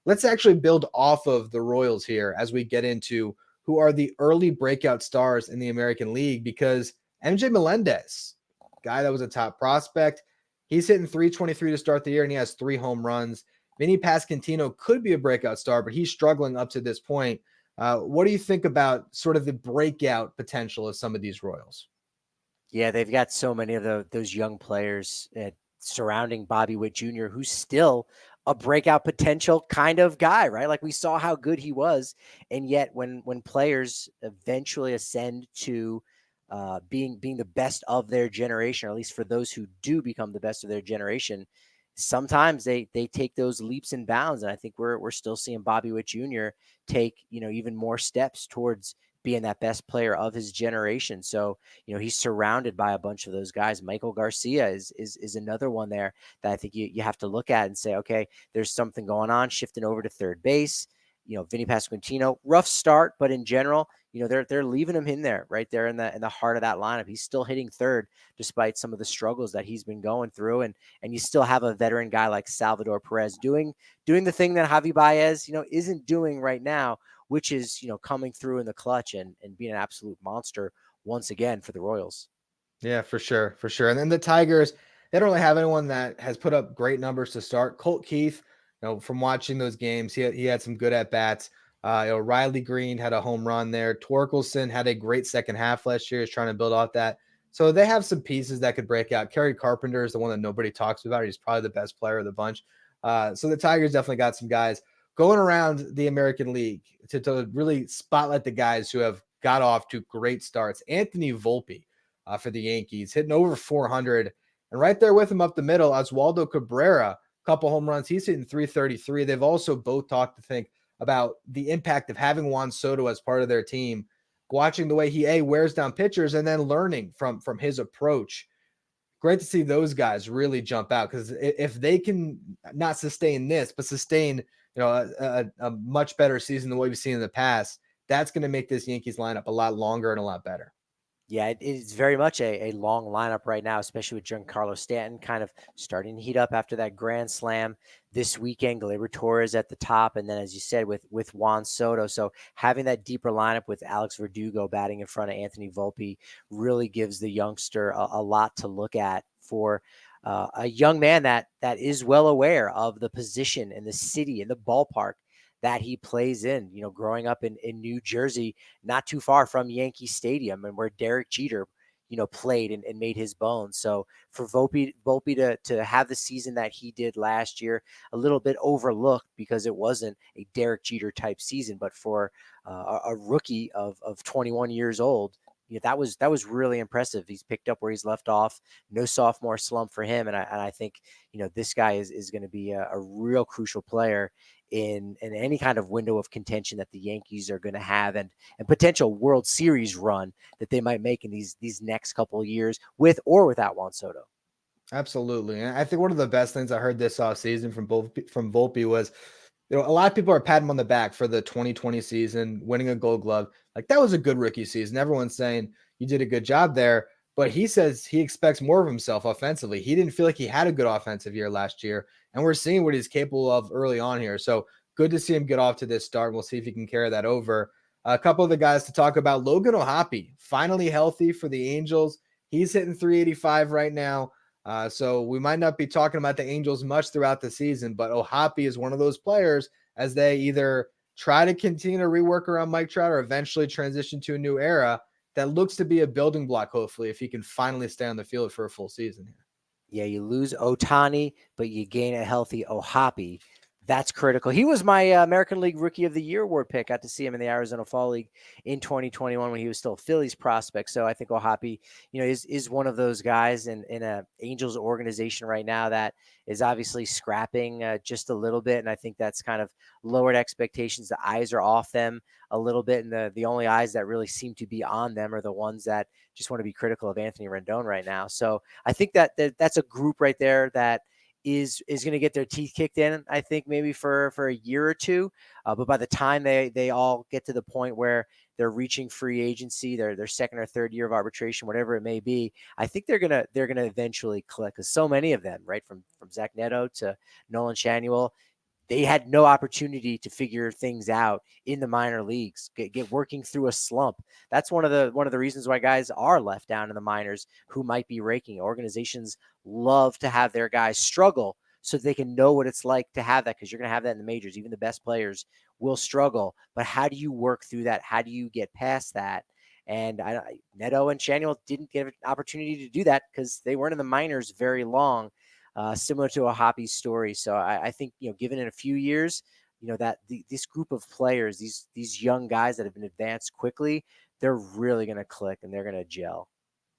let's actually build off of the Royals here as we get into who are the early breakout stars in the American League, because MJ Melendez, guy that was a top prospect, he's hitting 323 to start the year, and he has 3 home runs. Vinny Pasquantino could be a breakout star, but he's struggling up to this point. What do you think about sort of the breakout potential of some of these Royals? Yeah, they've got so many of those young players surrounding Bobby Witt Jr., who's still a breakout potential kind of guy, right? Like we saw how good he was, and yet when players eventually ascend to being the best of their generation, or at least for those who do become the best of their generation, sometimes they take those leaps and bounds, and I think we're still seeing Bobby Witt Jr. take even more steps towards being that best player of his generation. So, he's surrounded by a bunch of those guys. Michael Garcia is another one there that I think you have to look at and say, okay, there's something going on, shifting over to third base. Vinny Pasquantino, rough start, but in general, they're leaving him in there, right there in the heart of that lineup. He's still hitting third despite some of the struggles that he's been going through. And you still have a veteran guy like Salvador Perez doing the thing that Javi Baez, isn't doing right now, which is, coming through in the clutch and being an absolute monster once again for the Royals. Yeah, for sure. For sure. And then the Tigers, they don't really have anyone that has put up great numbers to start. Colt Keith, from watching those games, he had some good at bats. Riley Green had a home run there. Torkelson had a great second half last year. He's trying to build off that. So they have some pieces that could break out. Kerry Carpenter is the one that nobody talks about. He's probably the best player of the bunch. So the Tigers definitely got some guys going around the American League to really spotlight the guys who have got off to great starts. Anthony Volpe for the Yankees, hitting over 400. And right there with him up the middle, Oswaldo Cabrera, a couple home runs. He's hitting 333. They've also both talked, to think about the impact of having Juan Soto as part of their team, watching the way he wears down pitchers and then learning from his approach. Great to see those guys really jump out, because if they can not sustain this, but sustain a much better season than what we've seen in the past, that's going to make this Yankees lineup a lot longer and a lot better. Yeah, it is very much a long lineup right now, especially with Giancarlo Stanton kind of starting to heat up after that grand slam this weekend. Gleyber Torres at the top, and then, as you said, with Juan Soto. So having that deeper lineup with Alex Verdugo batting in front of Anthony Volpe really gives the youngster a lot to look at for a young man that is well aware of the position and the city and the ballpark that he plays in, growing up in New Jersey, not too far from Yankee Stadium, and where Derek Jeter, played and made his bones. So for Volpe to have the season that he did last year, a little bit overlooked because it wasn't a Derek Jeter type season, but for a rookie of 21 years old, that was really impressive. He's picked up where he's left off. No sophomore slump for him, and I think this guy is going to be a real crucial player in any kind of window of contention that the Yankees are going to have, and potential World Series run that they might make in these next couple of years, with or without Juan Soto. Absolutely. And I think one of the best things I heard this offseason from Volpe was, a lot of people are patting him on the back for the 2020 season, winning a Gold Glove. Like, that was a good rookie season. Everyone's saying you did a good job there, but he says he expects more of himself offensively. He didn't feel like he had a good offensive year last year, and we're seeing what he's capable of early on here. So good to see him get off to this start. We'll see if he can carry that over. A couple of the guys to talk about: Logan O'Hoppe, finally healthy for the Angels. He's hitting 385 right now. So we might not be talking about the Angels much throughout the season, but O'Hoppe is one of those players, as they either try to continue to rework around Mike Trout or eventually transition to a new era, that looks to be a building block, hopefully, if he can finally stay on the field for a full season here. Yeah, you lose Ohtani, but you gain a healthy O'Hoppe. That's critical. He was my American League Rookie of the Year award pick. Got to see him in the Arizona Fall League in 2021 when he was still a Phillies prospect. So I think O'Hoppe, is one of those guys in a Angels organization right now that is obviously scrapping just a little bit, and I think that's kind of lowered expectations. The eyes are off them a little bit, and the only eyes that really seem to be on them are the ones that just want to be critical of Anthony Rendon right now. So I think that's a group right there that is going to get their teeth kicked in, I think, maybe for a year or two. But by the time they all get to the point where they're reaching free agency, their second or third year of arbitration, whatever it may be, I think they're gonna eventually click, because so many of them, right, from Zach Neto to Nolan Shanuel, they had no opportunity to figure things out in the minor leagues, get working through a slump. That's one of the reasons why guys are left down in the minors who might be raking. Organizations love to have their guys struggle so they can know what it's like to have that, because you're going to have that in the majors. Even the best players will struggle. But how do you work through that? How do you get past that? And Neto and Shanuel didn't get an opportunity to do that because they weren't in the minors very long, similar to O'Hoppe's story. So I think, given in a few years, that this group of players, these young guys that have been advanced quickly, they're really going to click and they're going to gel.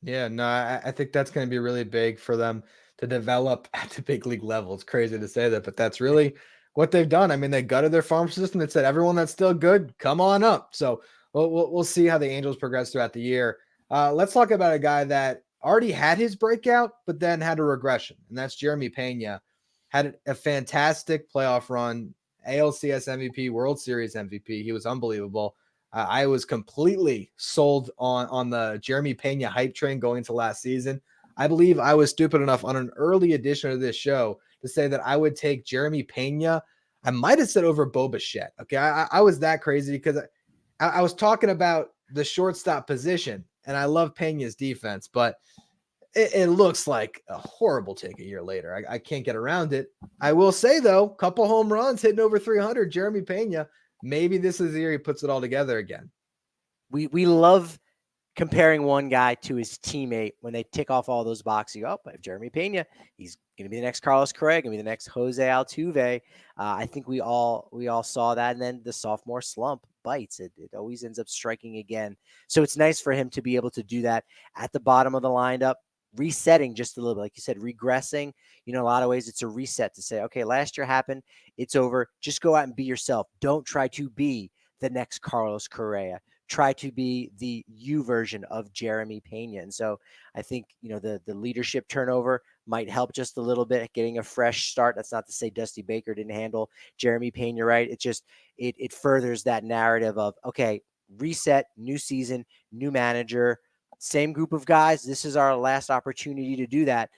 Yeah, no, I think that's going to be really big for them to develop at the big league level. It's crazy to say that, but that's really what they've done. I mean, they gutted their farm system that said everyone that's still good, come on up. So we'll see how the Angels progress throughout the year. Let's talk about a guy that already had his breakout, but then had a regression, and that's Jeremy Pena. Had a fantastic playoff run, ALCS MVP, World Series MVP. He was unbelievable. I was completely sold on the Jeremy Pena hype train going into last season. I believe I was stupid enough on an early edition of this show to say that I would take Jeremy Pena. I might have said over Bo Bichette. Okay, I was that crazy because I was talking about the shortstop position, and I love Pena's defense, but it looks like a horrible take a year later. I can't get around it. I will say, though, couple home runs hitting over 300, Jeremy Pena. Maybe this is the year he puts it all together again. We love comparing one guy to his teammate when they tick off all those boxes. You go, oh, Jeremy Pena, he's going to be the next Carlos Correa, going to be the next Jose Altuve. I think we all saw that, and then the sophomore slump bites. It always ends up striking again. So it's nice for him to be able to do that at the bottom of the lineup, resetting just a little bit, like you said, regressing. In a lot of ways, it's a reset to say, okay, last year happened, it's over. Just go out and be yourself. Don't try to be the next Carlos Correa. Try to be the you version of Jeremy Pena. And so I think, the leadership turnover might help just a little bit, getting a fresh start. That's not to say Dusty Baker didn't handle Jeremy Pena right. It just, it furthers that narrative of, okay, reset, new season, new manager, same group of guys. This is our last opportunity to do that.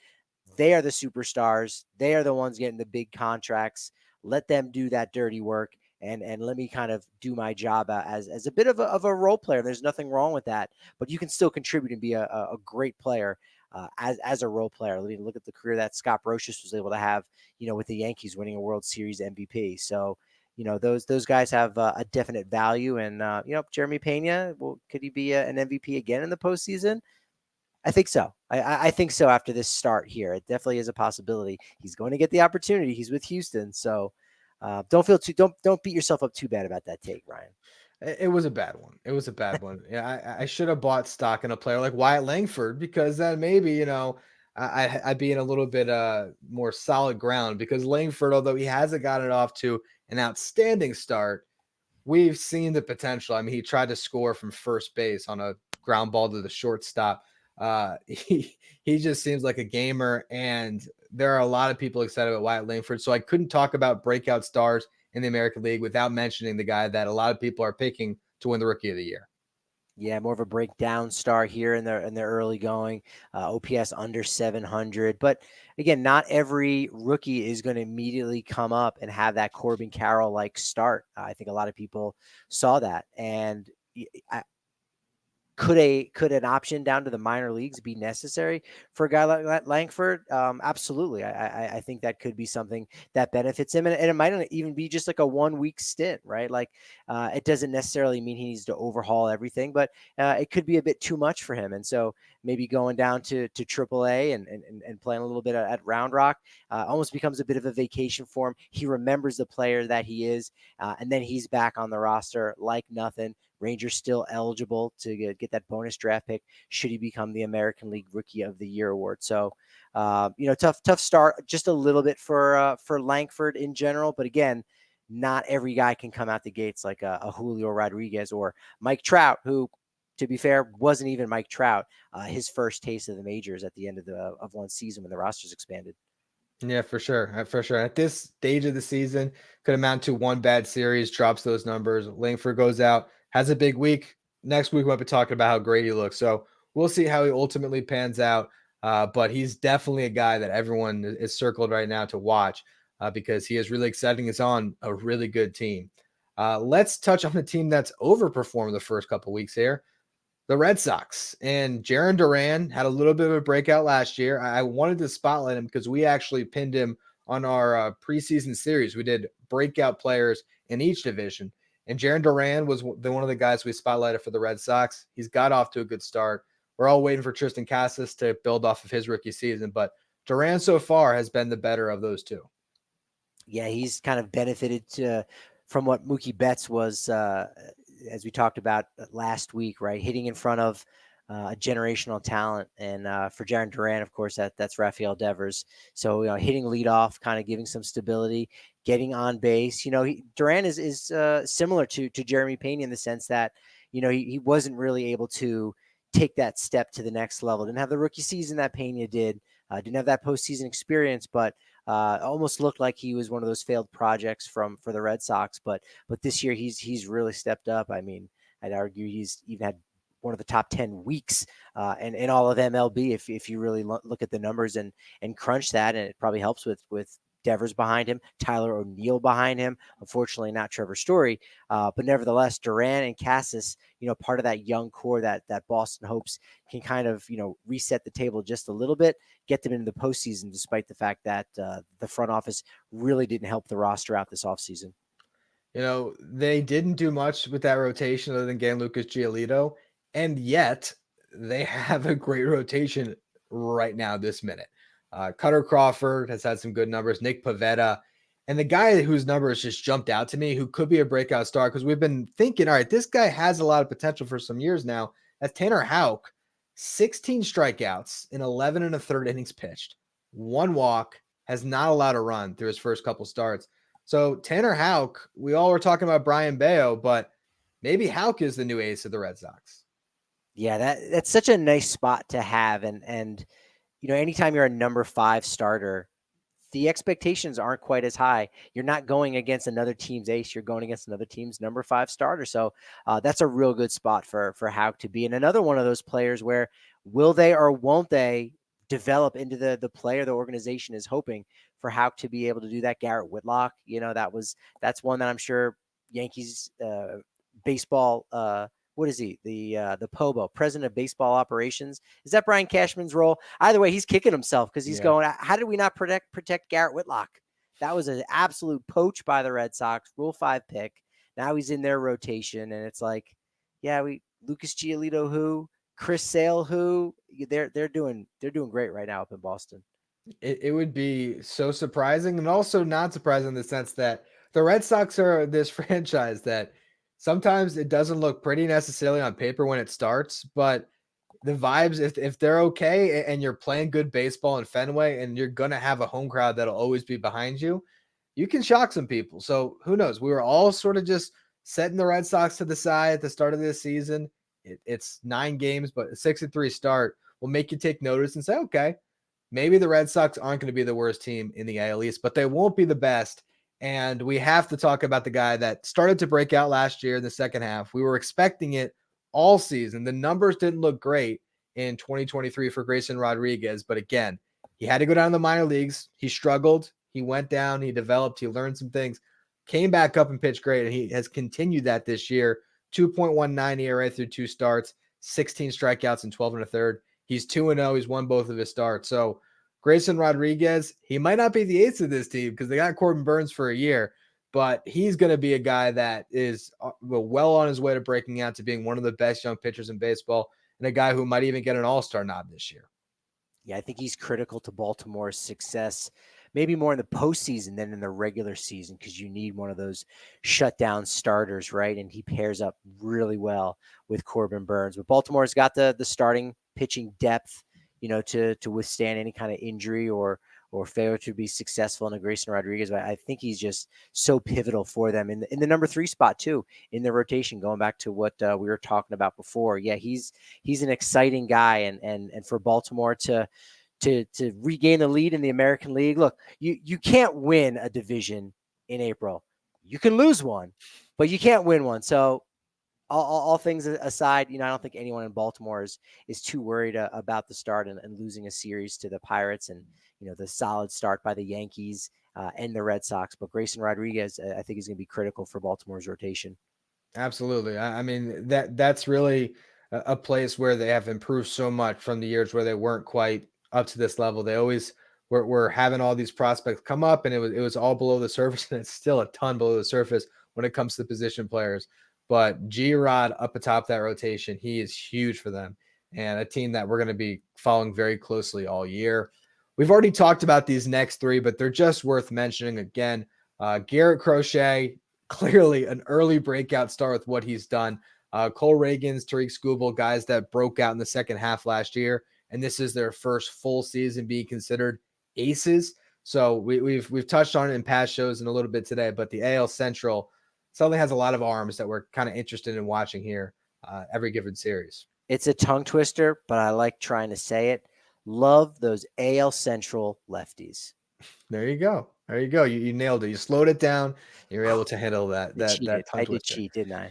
They are the superstars. They are the ones getting the big contracts. Let them do that dirty work. And let me kind of do my job as a bit of a role player. There's nothing wrong with that, but you can still contribute and be a great player as a role player. Let me look at the career that Scott Brocious was able to have, with the Yankees winning a World Series MVP. So, those guys have a definite value. And, Jeremy Pena, well, could he be an MVP again in the postseason? I think so. I think so after this start here. It definitely is a possibility. He's going to get the opportunity. He's with Houston. So, don't beat yourself up too bad about that take, Ryan. It was a bad one. It was a bad one. Yeah, I should have bought stock in a player like Wyatt Langford, because then maybe, I'd be in a little bit more solid ground, because Langford, although he hasn't gotten it off to an outstanding start, we've seen the potential. I mean, he tried to score from first base on a ground ball to the shortstop. He just seems like a gamer, and there are a lot of people excited about Wyatt Langford. So I couldn't talk about breakout stars in the American League without mentioning the guy that a lot of people are picking to win the Rookie of the Year. Yeah, more of a breakdown star here in their early going, OPS under 700. But again, not every rookie is going to immediately come up and have that Corbin Carroll like start. I think a lot of people saw that, and could an option down to the minor leagues be necessary for a guy like Langford? Absolutely. I think that could be something that benefits him. And it might not even be just like a 1 week stint, right? Like it doesn't necessarily mean he needs to overhaul everything, but it could be a bit too much for him. And so maybe going down to AAA and playing a little bit at Round Rock almost becomes a bit of a vacation for him. He remembers the player that he is, and then he's back on the roster like nothing. Rangers still eligible to get that bonus draft pick should he become the American League Rookie of the Year award. So, tough start just a little bit for Langford in general. But again, not every guy can come out the gates like a Julio Rodriguez or Mike Trout, who, to be fair, wasn't even Mike Trout. His first taste of the majors at the end of one season when the roster's expanded. Yeah, for sure. For sure. At this stage of the season, could amount to one bad series, drops those numbers. Langford goes out, has a big week. Next week, we'll be talking about how great he looks. So we'll see how he ultimately pans out. But he's definitely a guy that everyone is circled right now to watch. because he is really exciting. It's on a really good team. Let's touch on the team that's overperformed the first couple weeks here, the Red Sox. And Jarren Duran had a little bit of a breakout last year. I wanted to spotlight him because we actually pinned him on our preseason series. We did breakout players in each division. And Jarren Duran was one of the guys we spotlighted for the Red Sox. He's got off to a good start. We're all waiting for Tristan Casas to build off of his rookie season, but Duran so far has been the better of those two. Yeah, he's kind of benefited from what Mookie Betts was, as we talked about last week, right? Hitting in front of a generational talent. And for Jarren Duran, of course, that's Rafael Devers. So, hitting leadoff, kind of giving some stability, getting on base. Duran is similar to Jeremy Pena in the sense that, he wasn't really able to take that step to the next level. Didn't have the rookie season that Pena did. Didn't have that postseason experience, but almost looked like he was one of those failed projects for the Red Sox. But this year he's really stepped up. I mean, I'd argue he's even had one of the top 10 weeks and in all of MLB. If you really look at the numbers and crunch that, and it probably helps with Devers behind him, Tyler O'Neill behind him. Unfortunately, not Trevor Story, but nevertheless, Duran and Casas, part of that young core that Boston hopes can kind of reset the table just a little bit, get them into the postseason, despite the fact that the front office really didn't help the roster out this offseason. They didn't do much with that rotation other than getting Lucas Giolito, and yet they have a great rotation right now this minute. Cutter Crawford has had some good numbers, Nick Pivetta, and the guy whose numbers just jumped out to me, who could be a breakout star, because we've been thinking, all right, this guy has a lot of potential for some years now. That's Tanner Houck, 16 strikeouts in 11 and a third innings pitched, one walk, has not allowed a run through his first couple starts. So Tanner Houck, we all were talking about Brian Bayo, but maybe Houck is the new ace of the Red Sox. Yeah, that's such a nice spot to have, and anytime you're a number 5 starter, the expectations aren't quite as high. You're not going against another team's ace. You're going against another team's number 5 starter. So that's a real good spot for Houck to be. And another one of those players where will they or won't they develop into the player the organization is hoping for Houck to be able to do that. Garrett Whitlock, that's one that I'm sure Yankees baseball, what is he? The POBO, president of baseball operations. Is that Brian Cashman's role? Either way, he's kicking himself because he's going, how did we not protect Garrett Whitlock? That was an absolute poach by the Red Sox, Rule 5 pick. Now he's in their rotation, and it's like, Lucas Giolito, who, Chris Sale, who, they're doing great right now up in Boston. It would be so surprising, and also not surprising in the sense that the Red Sox are this franchise that sometimes it doesn't look pretty necessarily on paper when it starts, but the vibes, if they're okay and you're playing good baseball in Fenway and you're going to have a home crowd that'll always be behind you, you can shock some people. So who knows? We were all sort of just setting the Red Sox to the side at the start of this season. It's 9 games, but a 6-3 start will make you take notice and say, okay, maybe the Red Sox aren't going to be the worst team in the AL East, but they won't be the best. And we have to talk about the guy that started to break out last year in the second half. We were expecting it all season. The numbers didn't look great in 2023 for Grayson Rodriguez, but again, he had to go down to the minor leagues. He struggled. He went down. He developed. He learned some things, came back up and pitched great, and he has continued that this year. 2.19 ERA through 2 starts, 16 strikeouts in 12 and a third. He's 2-0. He's won both of his starts. So Grayson Rodriguez, he might not be the ace of this team because they got Corbin Burns for a year, but he's going to be a guy that is well on his way to breaking out to being one of the best young pitchers in baseball, and a guy who might even get an all-star nod this year. Yeah, I think he's critical to Baltimore's success, maybe more in the postseason than in the regular season, because you need one of those shutdown starters, right? And he pairs up really well with Corbin Burns. But Baltimore's got the starting pitching depth, to withstand any kind of injury or failure to be successful in a Grayson Rodriguez. But I think he's just so pivotal for them in the number 3 spot too, in the rotation, going back to what we were talking about before. Yeah, he's an exciting guy, and for Baltimore to regain the lead in the American League. Look, you can't win a division in April. You can lose one, but you can't win one. So all things aside, I don't think anyone in Baltimore is too worried about the start and losing a series to the Pirates, and the solid start by the Yankees. and the Red Sox. But Grayson Rodriguez, I think, is going to be critical for Baltimore's rotation. Absolutely. I mean, that's really a place where they have improved so much from the years where they weren't quite up to this level. They always were having all these prospects come up, and it was all below the surface, and it's still a ton below the surface when it comes to position players. But G-Rod up atop that rotation, he is huge for them, and a team that we're going to be following very closely all year. We've already talked about these next three, but they're just worth mentioning again. Garrett Crochet, clearly an early breakout star with what he's done. Cole Reagans, Tariq Skubal, guys that broke out in the second half last year, and this is their first full season being considered aces. So we've touched on it in past shows and a little bit today, but the AL Central suddenly has a lot of arms that we're kind of interested in watching here every given series. It's a tongue twister, but I like trying to say it. Love those AL Central lefties. There you go. There you go. You nailed it. You slowed it down. You're able to handle that I tongue did twister. cheat, didn't I?